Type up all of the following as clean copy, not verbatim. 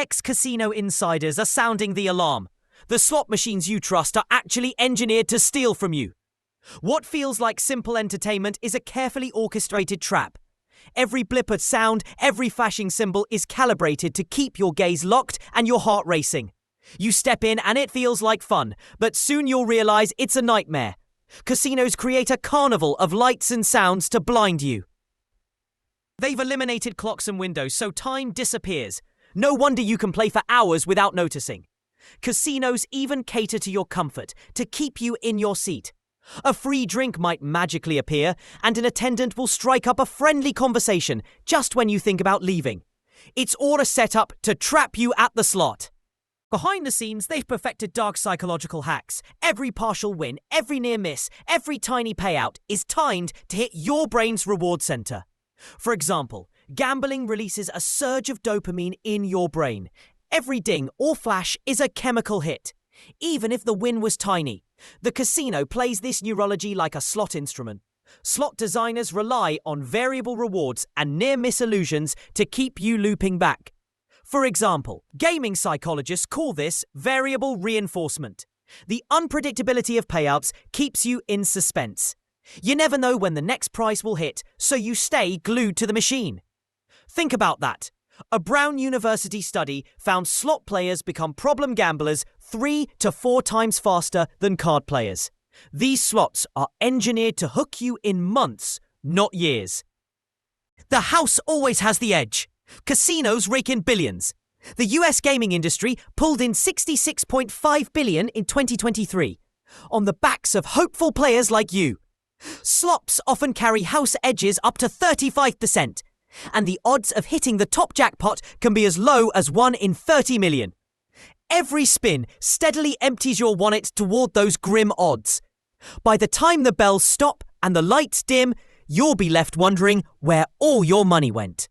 Ex-casino insiders are sounding the alarm. The slot machines you trust are actually engineered to steal from you. What feels like simple entertainment is a carefully orchestrated trap. Every blip of sound, every flashing symbol is calibrated to keep your gaze locked and your heart racing. You step in and it feels like fun, but soon you'll realize it's a nightmare. Casinos create a carnival of lights and sounds to blind you. They've eliminated clocks and windows, so time disappears. No wonder you can play for hours without noticing. Casinos even cater to your comfort, to keep you in your seat. A free drink might magically appear, and an attendant will strike up a friendly conversation just when you think about leaving. It's all a setup to trap you at the slot. Behind the scenes, they've perfected dark psychological hacks. Every partial win, every near miss, every tiny payout is timed to hit your brain's reward center. For example, gambling releases a surge of dopamine in your brain. Every ding or flash is a chemical hit. Even if the win was tiny, the casino plays this neurology like a slot instrument. Slot designers rely on variable rewards and near-miss illusions to keep you looping back. For example, gaming psychologists call this variable reinforcement. The unpredictability of payouts keeps you in suspense. You never know when the next price will hit, so you stay glued to the machine. Think about that. A Brown University study found slot players become problem gamblers 3 to 4 times faster than card players. These slots are engineered to hook you in months, not years. The house always has the edge. Casinos rake in billions. The US gaming industry pulled in $66.5 billion in 2023 on the backs of hopeful players like you. Slops often carry house edges up to 35%, and the odds of hitting the top jackpot can be as low as 1 in 30 million. Every spin steadily empties your wallet toward those grim odds. By the time the bells stop and the lights dim, you'll be left wondering where all your money went.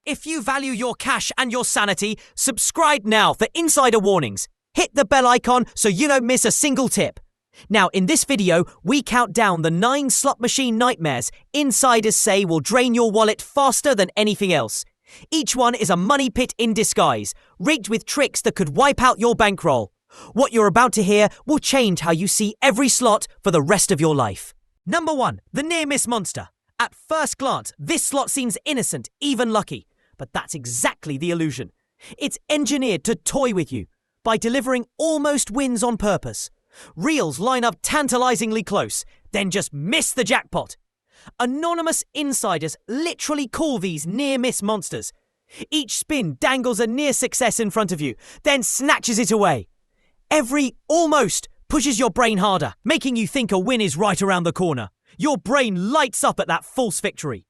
If you value your cash and your sanity, subscribe now for insider warnings. Hit the bell icon so you don't miss a single tip. Now, in this video, we count down the 9 slot machine nightmares insiders say will drain your wallet faster than anything else. Each one is a money pit in disguise, rigged with tricks that could wipe out your bankroll. What you're about to hear will change how you see every slot for the rest of your life. Number 1. The near-miss monster. At first glance, this slot seems innocent, even lucky. But that's exactly the illusion. It's engineered to toy with you by delivering almost wins on purpose. Reels line up tantalizingly close, then just miss the jackpot. Anonymous insiders literally call these near-miss monsters. Each spin dangles a near success in front of you, then snatches it away. Every almost pushes your brain harder, making you think a win is right around the corner. Your brain lights up at that false victory.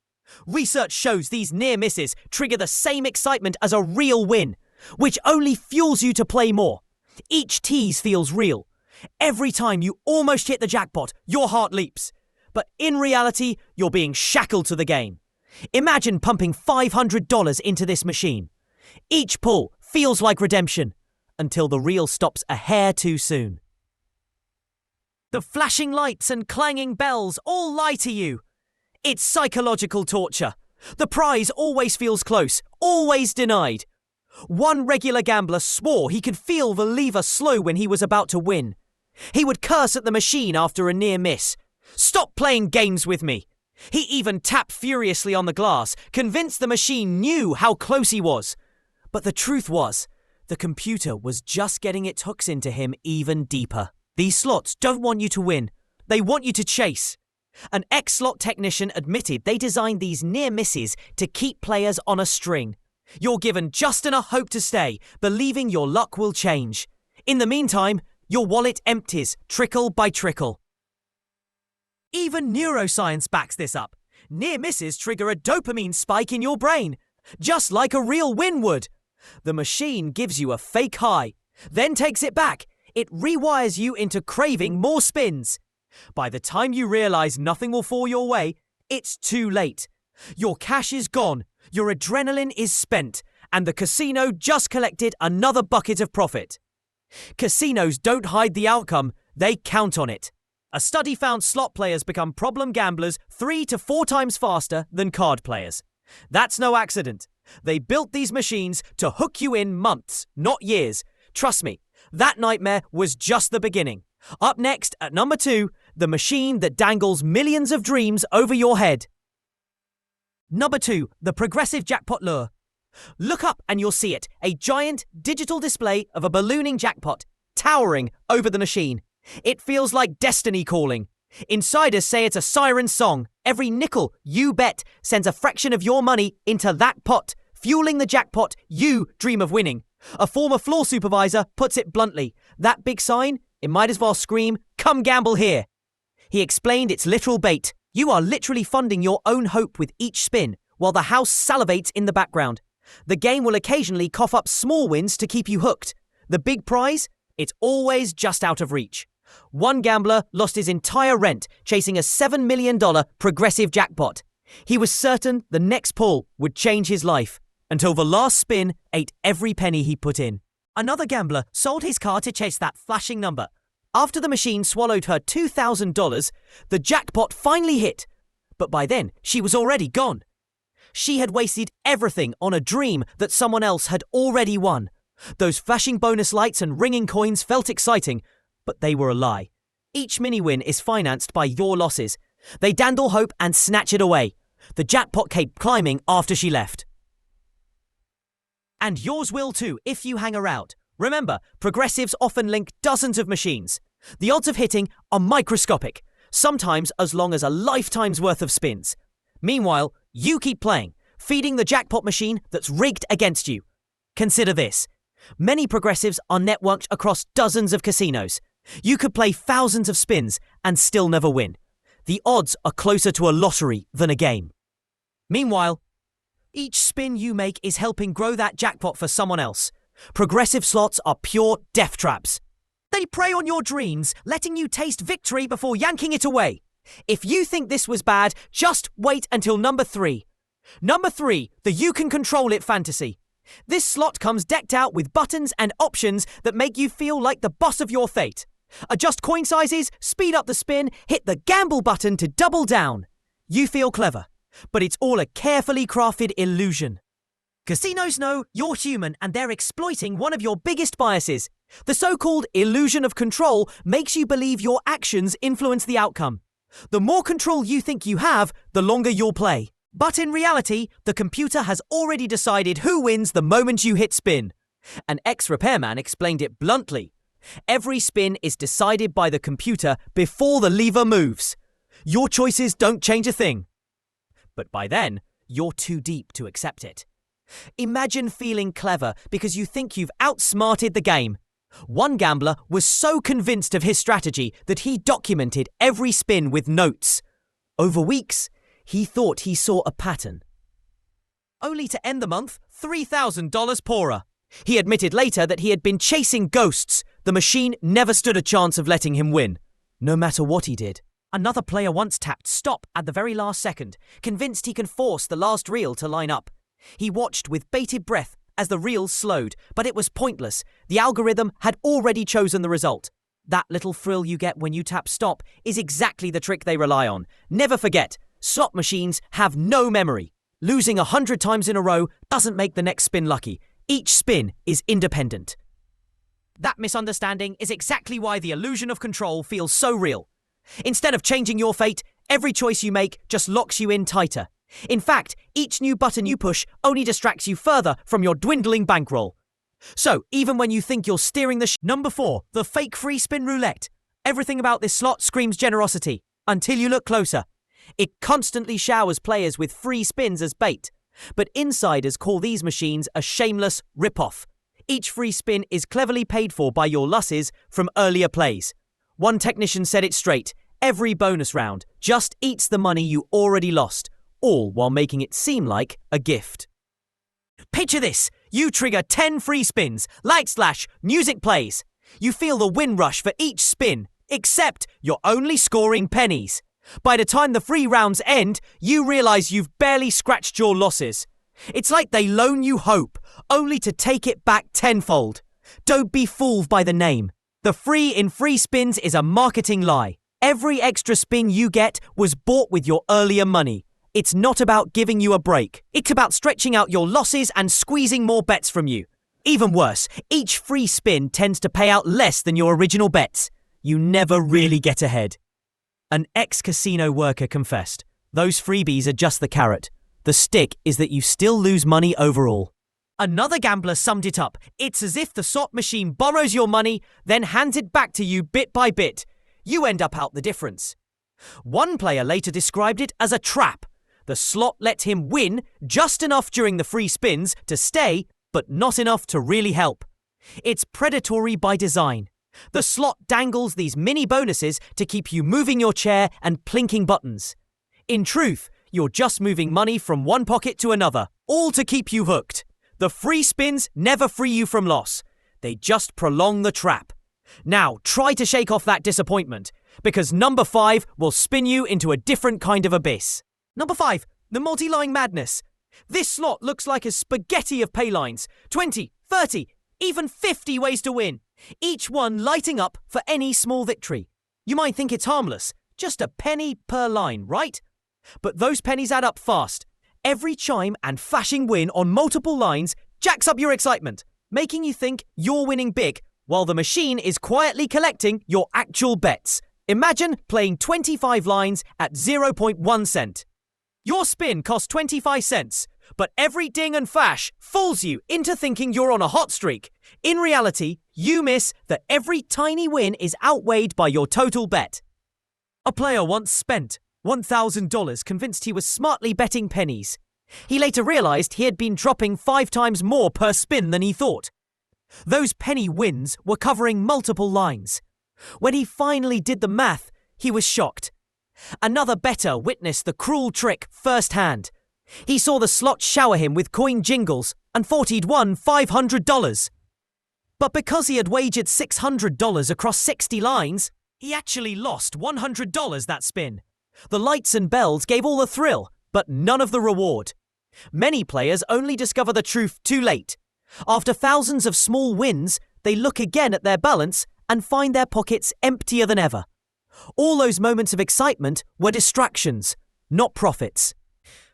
Research shows these near misses trigger the same excitement as a real win, which only fuels you to play more. Each tease feels real. Every time you almost hit the jackpot, your heart leaps. But in reality, you're being shackled to the game. Imagine pumping $500 into this machine. Each pull feels like redemption, until the reel stops a hair too soon. The flashing lights and clanging bells all lie to you. It's psychological torture. The prize always feels close, always denied. One regular gambler swore he could feel the lever slow when he was about to win. He would curse at the machine after a near miss. "Stop playing games with me." He even tapped furiously on the glass, convinced the machine knew how close he was. But the truth was, the computer was just getting its hooks into him even deeper. These slots don't want you to win. They want you to chase. An ex-slot technician admitted they designed these near misses to keep players on a string. You're given just enough hope to stay, believing your luck will change. In the meantime, your wallet empties, trickle by trickle. Even neuroscience backs this up. Near misses trigger a dopamine spike in your brain, just like a real win would. The machine gives you a fake high, then takes it back. It rewires you into craving more spins. By the time you realize nothing will fall your way, it's too late. Your cash is gone, your adrenaline is spent, and the casino just collected another bucket of profit. Casinos don't hide the outcome, they count on it. A study found slot players become problem gamblers 3 to 4 times faster than card players. That's no accident. They built these machines to hook you in months, not years. Trust me, that nightmare was just the beginning. Up next, at number 2, the machine that dangles millions of dreams over your head. Number 2, the progressive jackpot lure. Look up and you'll see it, a giant digital display of a ballooning jackpot, towering over the machine. It feels like destiny calling. Insiders say it's a siren song. Every nickel you bet sends a fraction of your money into that pot, fueling the jackpot you dream of winning. A former floor supervisor puts it bluntly. That big sign, it might as well scream, "Come gamble here." He explained it's literal bait. You are literally funding your own hope with each spin, while the house salivates in the background. The game will occasionally cough up small wins to keep you hooked. The big prize? It's always just out of reach. One gambler lost his entire rent chasing a $7 million progressive jackpot. He was certain the next pull would change his life, until the last spin ate every penny he put in. Another gambler sold his car to chase that flashing number. After the machine swallowed her $2,000, the jackpot finally hit. But by then, she was already gone. She had wasted everything on a dream that someone else had already won. Those flashing bonus lights and ringing coins felt exciting, but they were a lie. Each mini-win is financed by your losses. They dandle hope and snatch it away. The jackpot kept climbing after she left. And yours will too if you hang around. Remember, progressives often link dozens of machines. The odds of hitting are microscopic, sometimes as long as a lifetime's worth of spins. Meanwhile, you keep playing, feeding the jackpot machine that's rigged against you. Consider this. Many progressives are networked across dozens of casinos. You could play thousands of spins and still never win. The odds are closer to a lottery than a game. Meanwhile, each spin you make is helping grow that jackpot for someone else. Progressive slots are pure death traps. They prey on your dreams, letting you taste victory before yanking it away. If you think this was bad, just wait until number 3. Number 3, the You Can Control It fantasy. This slot comes decked out with buttons and options that make you feel like the boss of your fate. Adjust coin sizes, speed up the spin, hit the gamble button to double down. You feel clever, but it's all a carefully crafted illusion. Casinos know you're human and they're exploiting one of your biggest biases. The so-called illusion of control makes you believe your actions influence the outcome. The more control you think you have, the longer you'll play. But in reality, the computer has already decided who wins the moment you hit spin. An ex-repairman explained it bluntly. Every spin is decided by the computer before the lever moves. Your choices don't change a thing. But by then, you're too deep to accept it. Imagine feeling clever because you think you've outsmarted the game. One gambler was so convinced of his strategy that he documented every spin with notes. Over weeks, he thought he saw a pattern. Only to end the month $3,000 poorer. He admitted later that he had been chasing ghosts. The machine never stood a chance of letting him win, no matter what he did. Another player once tapped stop at the very last second, convinced he can force the last reel to line up. He watched with bated breath as the reel slowed, but it was pointless. The algorithm had already chosen the result. That little thrill you get when you tap stop is exactly the trick they rely on. Never forget, slot machines have no memory. Losing 100 times in a row doesn't make the next spin lucky. Each spin is independent. That misunderstanding is exactly why the illusion of control feels so real. Instead of changing your fate, every choice you make just locks you in tighter. In fact, each new button you push only distracts you further from your dwindling bankroll. So, even when you think you're steering the Number 4, the fake free spin roulette. Everything about this slot screams generosity, until you look closer. It constantly showers players with free spins as bait. But insiders call these machines a shameless rip-off. Each free spin is cleverly paid for by your losses from earlier plays. One technician said it straight, every bonus round just eats the money you already lost, all while making it seem like a gift. Picture this, you trigger 10 free spins, light slash, music plays. You feel the win rush for each spin, except you're only scoring pennies. By the time the free rounds end, you realise you've barely scratched your losses. It's like they loan you hope, only to take it back tenfold. Don't be fooled by the name. The free in free spins is a marketing lie. Every extra spin you get was bought with your earlier money. It's not about giving you a break. It's about stretching out your losses and squeezing more bets from you. Even worse, each free spin tends to pay out less than your original bets. You never really get ahead. An ex-casino worker confessed, "Those freebies are just the carrot. The stick is that you still lose money overall." Another gambler summed it up. "It's as if the slot machine borrows your money, then hands it back to you bit by bit. You end up out the difference." One player later described it as a trap. The slot let him win just enough during the free spins to stay, but not enough to really help. It's predatory by design. The slot dangles these mini bonuses to keep you moving your chair and plinking buttons. In truth, you're just moving money from one pocket to another, all to keep you hooked. The free spins never free you from loss. They just prolong the trap. Now, try to shake off that disappointment, because number 5 will spin you into a different kind of abyss. Number 5, the multi-line madness. This slot looks like a spaghetti of pay lines. 20, 30, even 50 ways to win. Each one lighting up for any small victory. You might think it's harmless, just a penny per line, right? But those pennies add up fast. Every chime and flashing win on multiple lines jacks up your excitement, making you think you're winning big, while the machine is quietly collecting your actual bets. Imagine playing 25 lines at 0.1 cent. Your spin costs 25 cents, but every ding and flash fools you into thinking you're on a hot streak. In reality, you miss that every tiny win is outweighed by your total bet. A player once spent $1,000 convinced he was smartly betting pennies. He later realized he had been dropping 5 times more per spin than he thought. Those penny wins were covering multiple lines. When he finally did the math, he was shocked. Another bettor witnessed the cruel trick firsthand. He saw the slot shower him with coin jingles and thought he'd won $500. But because he had wagered $600 across 60 lines, he actually lost $100 that spin. The lights and bells gave all the thrill, but none of the reward. Many players only discover the truth too late. After thousands of small wins, they look again at their balance and find their pockets emptier than ever. All those moments of excitement were distractions, not profits.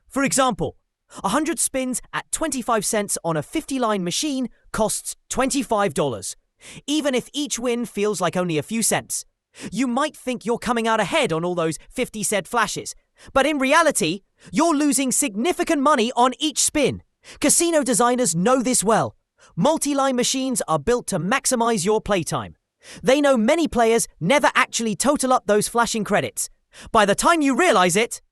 For example, 100 spins at 25 cents on a 50-line machine costs $25, even if each win feels like only a few cents. You might think you're coming out ahead on all those 50-cent flashes, but in reality, you're losing significant money on each spin. Casino designers know this well. Multi-line machines are built to maximize your playtime. They know many players never actually total up those flashing credits. By the time you realize it,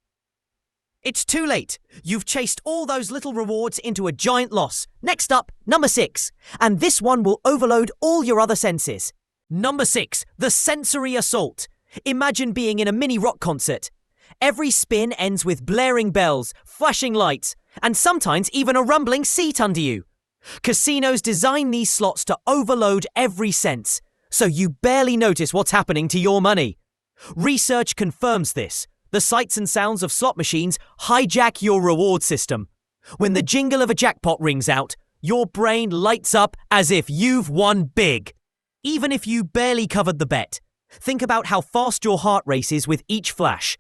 it's too late. You've chased all those little rewards into a giant loss. Next up, number 6. And this one will overload all your other senses. Number 6, the sensory assault. Imagine being in a mini rock concert. Every spin ends with blaring bells, flashing lights, and sometimes even a rumbling seat under you. Casinos design these slots to overload every sense, so you barely notice what's happening to your money. Research confirms this. The sights and sounds of slot machines hijack your reward system. When the jingle of a jackpot rings out, your brain lights up as if you've won big. Even if you barely covered the bet, think about how fast your heart races with each flash.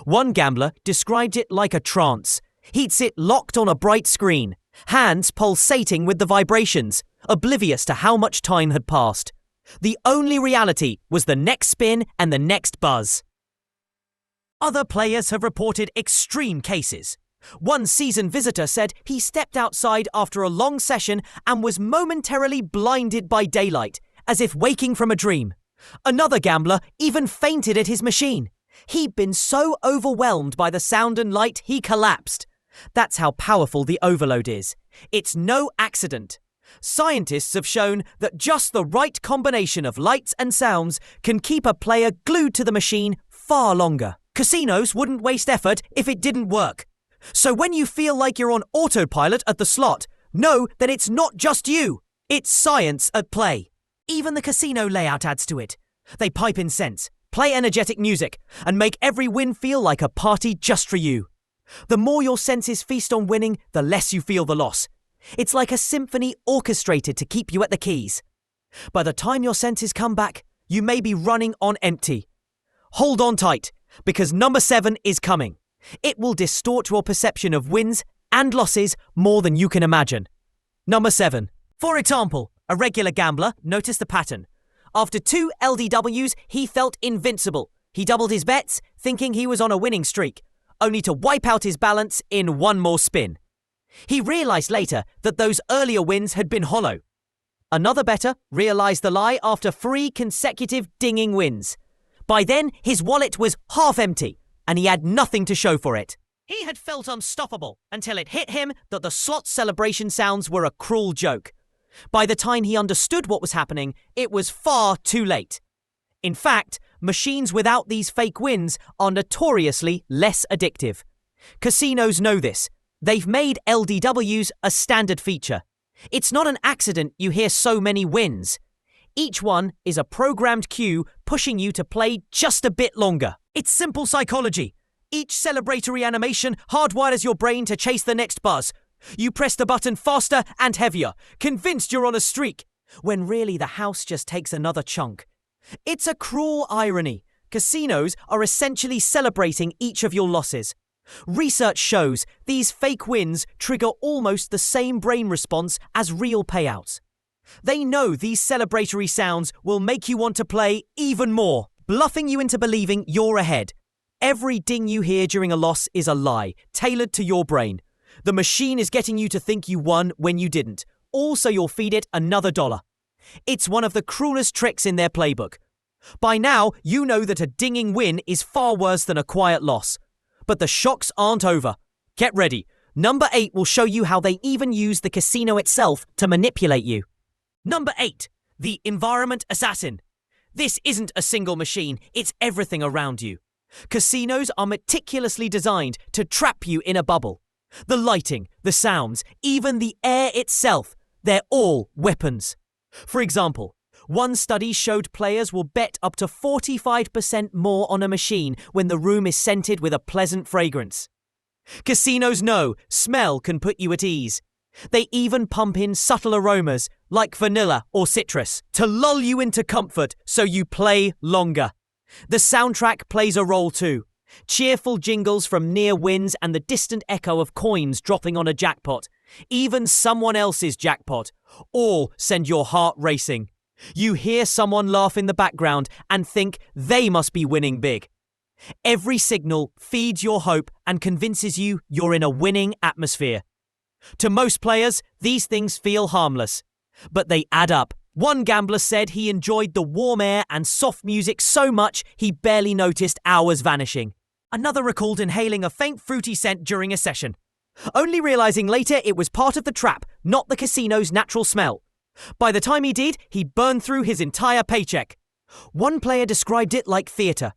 One gambler described it like a trance. He'd sit locked on a bright screen, hands pulsating with the vibrations, oblivious to how much time had passed. The only reality was the next spin and the next buzz. Other players have reported extreme cases. One seasoned visitor said he stepped outside after a long session and was momentarily blinded by daylight, as if waking from a dream. Another gambler even fainted at his machine. He'd been so overwhelmed by the sound and light he collapsed. That's how powerful the overload is. It's no accident. Scientists have shown that just the right combination of lights and sounds can keep a player glued to the machine far longer. Casinos wouldn't waste effort if it didn't work. So when you feel like you're on autopilot at the slot, know that it's not just you. It's science at play. Even the casino layout adds to it. They pipe in cents, play energetic music, and make every win feel like a party just for you. The more your senses feast on winning, the less you feel the loss. It's like a symphony orchestrated to keep you at the keys. By the time your senses come back, you may be running on empty. Hold on tight, because number 7 is coming. It will distort your perception of wins and losses more than you can imagine. Number 7. For example, a regular gambler noticed the pattern. After 2 LDWs, he felt invincible. He doubled his bets, thinking he was on a winning streak, only to wipe out his balance in one more spin. He realized later that those earlier wins had been hollow. Another bettor realized the lie after 3 consecutive dinging wins. By then, his wallet was half empty, and he had nothing to show for it. He had felt unstoppable until it hit him that the slot celebration sounds were a cruel joke. By the time he understood what was happening, it was far too late. In fact, machines without these fake wins are notoriously less addictive. Casinos know this. They've made LDWs a standard feature. It's not an accident you hear so many wins. Each one is a programmed cue pushing you to play just a bit longer. It's simple psychology. Each celebratory animation hardwires your brain to chase the next buzz. You press the button faster and heavier, convinced you're on a streak, when really the house just takes another chunk. It's a cruel irony. Casinos are essentially celebrating each of your losses. Research shows these fake wins trigger almost the same brain response as real payouts. They know these celebratory sounds will make you want to play even more, bluffing you into believing you're ahead. Every ding you hear during a loss is a lie, tailored to your brain. The machine is getting you to think you won when you didn't. Also, you'll feed it another $1. It's one of the cruelest tricks in their playbook. By now, you know that a dinging win is far worse than a quiet loss. But the shocks aren't over. Get ready. Number 8 will show you how they even use the casino itself to manipulate you. Number 8. The environment assassin. This isn't a single machine, it's everything around you. Casinos are meticulously designed to trap you in a bubble. The lighting, the sounds, even the air itself, they're all weapons. For example, one study showed players will bet up to 45% more on a machine when the room is scented with a pleasant fragrance. Casinos know smell can put you at ease. They even pump in subtle aromas like vanilla or citrus to lull you into comfort so you play longer. The soundtrack plays a role too. Cheerful jingles from near wins and the distant echo of coins dropping on a jackpot, even someone else's jackpot, all send your heart racing. You hear someone laugh in the background and think they must be winning big. Every signal feeds your hope and convinces you you're in a winning atmosphere. To most players, these things feel harmless, but they add up. One gambler said he enjoyed the warm air and soft music so much he barely noticed hours vanishing. Another recalled inhaling a faint fruity scent during a session, only realizing later it was part of the trap, not the casino's natural smell. By the time he did, he'd burned through his entire paycheck. One player described it like theatre.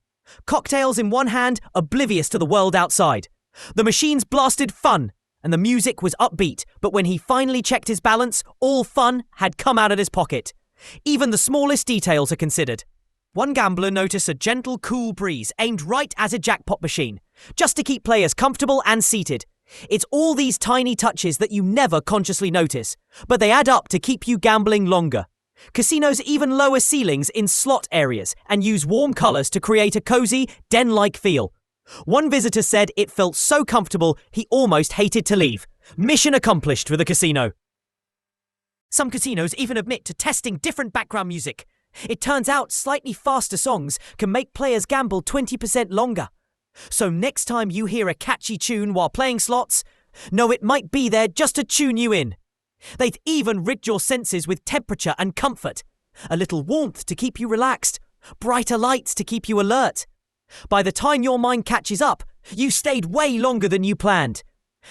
Cocktails in one hand, oblivious to the world outside. The machines blasted fun, and the music was upbeat, but when he finally checked his balance, all fun had come out of his pocket. Even the smallest details are considered. One gambler noticed a gentle, cool breeze aimed right at a jackpot machine, just to keep players comfortable and seated. It's all these tiny touches that you never consciously notice, but they add up to keep you gambling longer. Casinos even lower ceilings in slot areas and use warm colours to create a cozy, den-like feel. One visitor said it felt so comfortable he almost hated to leave. Mission accomplished for the casino. Some casinos even admit to testing different background music. It turns out slightly faster songs can make players gamble 20% longer. So next time you hear a catchy tune while playing slots, know it might be there just to tune you in. They've even rigged your senses with temperature and comfort. A little warmth to keep you relaxed, brighter lights to keep you alert. By the time your mind catches up, you stayed way longer than you planned.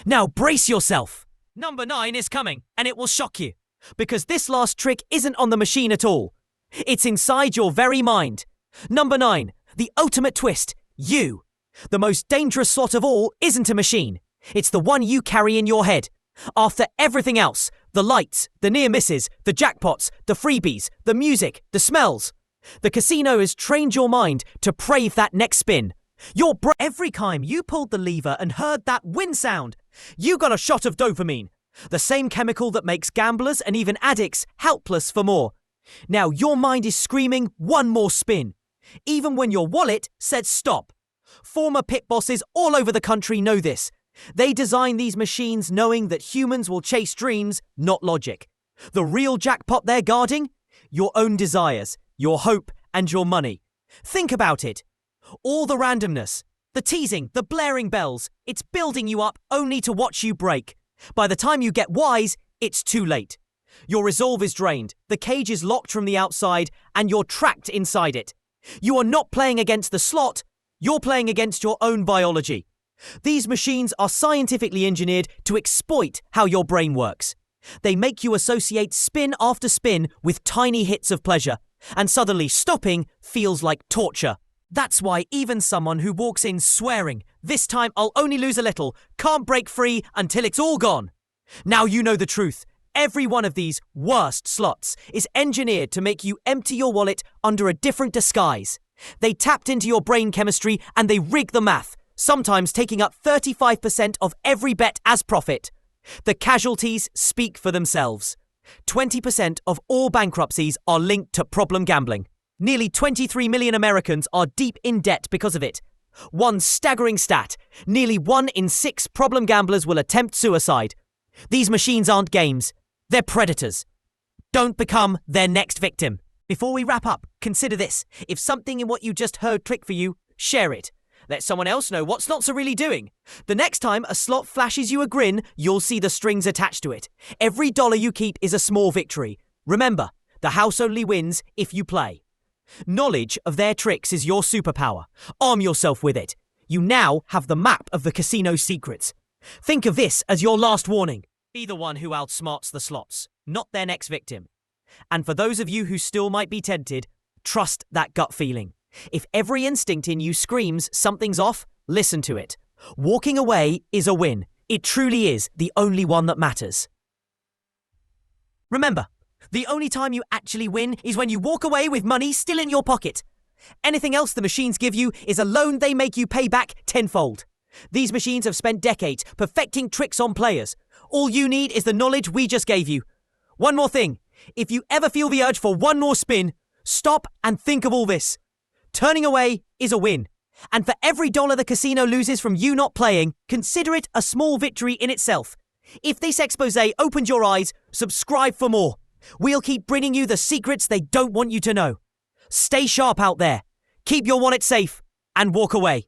Now brace yourself. Number 9 is coming, and it will shock you. Because this last trick isn't on the machine at all. It's inside your very mind. Number 9, the ultimate twist, you. The most dangerous slot of all isn't a machine. It's the one you carry in your head. After everything else, the lights, the near misses, the jackpots, the freebies, the music, the smells. The casino has trained your mind to crave that next spin. Every time you pulled the lever and heard that win sound, you got a shot of dopamine. The same chemical that makes gamblers and even addicts helpless for more. Now your mind is screaming one more spin, even when your wallet said stop. Former pit bosses all over the country know this. They design these machines knowing that humans will chase dreams, not logic. The real jackpot they're guarding? Your own desires, your hope, and your money. Think about it. All the randomness, the teasing, the blaring bells, it's building you up only to watch you break. By the time you get wise, it's too late. Your resolve is drained, the cage is locked from the outside, and you're trapped inside it. You are not playing against the slot, you're playing against your own biology. These machines are scientifically engineered to exploit how your brain works. They make you associate spin after spin with tiny hits of pleasure, and suddenly stopping feels like torture. That's why even someone who walks in swearing, "This time I'll only lose a little," can't break free until it's all gone. Now you know the truth. Every one of these worst slots is engineered to make you empty your wallet under a different disguise. They tapped into your brain chemistry and they rig the math, sometimes taking up 35% of every bet as profit. The casualties speak for themselves. 20% of all bankruptcies are linked to problem gambling. Nearly 23 million Americans are deep in debt because of it. One staggering stat, nearly 1 in 6 problem gamblers will attempt suicide. These machines aren't games, they're predators. Don't become their next victim. Before we wrap up, consider this. If something in what you just heard clicked for you, share it. Let someone else know what slots are really doing. The next time a slot flashes you a grin, you'll see the strings attached to it. Every dollar you keep is a small victory. Remember, the house only wins if you play. Knowledge of their tricks is your superpower. Arm yourself with it. You now have the map of the casino's secrets. Think of this as your last warning. Be the one who outsmarts the slots, not their next victim. And for those of you who still might be tempted, trust that gut feeling. If every instinct in you screams something's off, listen to it. Walking away is a win. It truly is the only one that matters. Remember, the only time you actually win is when you walk away with money still in your pocket. Anything else the machines give you is a loan they make you pay back tenfold. These machines have spent decades perfecting tricks on players. All you need is the knowledge we just gave you. One more thing. If you ever feel the urge for one more spin, stop and think of all this. Turning away is a win. And for every dollar the casino loses from you not playing, consider it a small victory in itself. If this expose opened your eyes, subscribe for more. We'll keep bringing you the secrets they don't want you to know. Stay sharp out there. Keep your wallet safe and walk away.